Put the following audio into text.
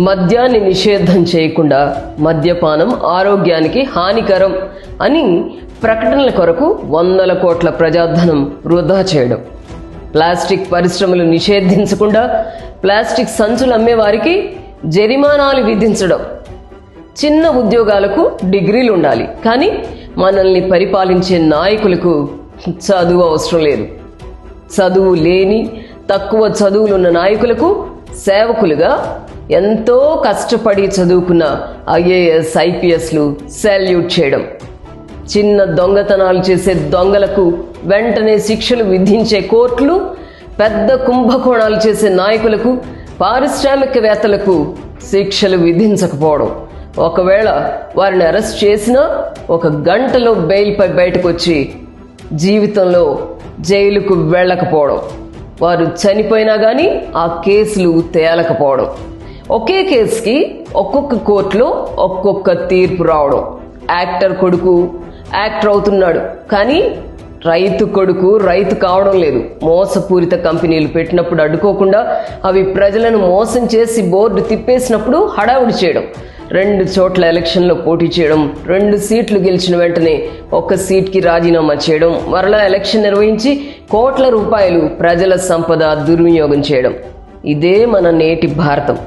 మద్యాన్ని నిషేధం చేయకుండా మద్యపానం ఆరోగ్యానికి హానికరం అని ప్రకటనల కొరకు వందల కోట్ల ప్రజాధనం వృధా చేయడం, ప్లాస్టిక్ పరిశ్రమలు నిషేధించకుండా ప్లాస్టిక్ సంచులు అమ్మేవారికి జరిమానాలు విధించడం, చిన్న ఉద్యోగాలకు డిగ్రీలు ఉండాలి కానీ మనల్ని పరిపాలించే నాయకులకు చదువు అవసరం లేదు. చదువు లేని తక్కువ చదువులున్న నాయకులకు సేవకులుగా ఎంతో కష్టపడి చదువుకున్న ఐఏఎస్ ఐపీఎస్లు సాల్యూట్ చేయడం, చిన్న దొంగతనాలు చేసే దొంగలకు వెంటనే శిక్షలు విధించే కోర్టులు, పెద్ద కుంభకోణాలు చేసే నాయకులకు పారిశ్రామికవేత్తలకు శిక్షలు విధించకపోవడం, ఒకవేళ వారిని అరెస్ట్ చేసినా 1 గంటలో బెయిల్పై బయటకు వచ్చి జీవితంలో జైలుకు వెళ్ళకపోవడం, వారు చనిపోయినా కానీ ఆ కేసులు తేలకపోవడం, ఒకే కేసుకి ఒక్కొక్క కోర్టులో ఒక్కొక్క తీర్పు రావడం, యాక్టర్ కొడుకు యాక్టర్ అవుతున్నాడు కానీ రైతు కొడుకు రైతు కావడం లేదు, మోసపూరిత కంపెనీలు పెట్టినప్పుడు అడ్డుకోకుండా అవి ప్రజలను మోసం చేసి బోర్డు తిప్పేసినప్పుడు హడావుడి చేయడం, 2 చోట్ల ఎలక్షన్లో పోటీ చేయడం, 2 సీట్లు గెలిచిన వెంటనే 1 సీట్కి రాజీనామా చేయడం, మరలా ఎలక్షన్ నిర్వహించి కోట్ల రూపాయలు ప్రజల సంపద దుర్వినియోగం చేయడం. ఇదే మన నేటి భారతం.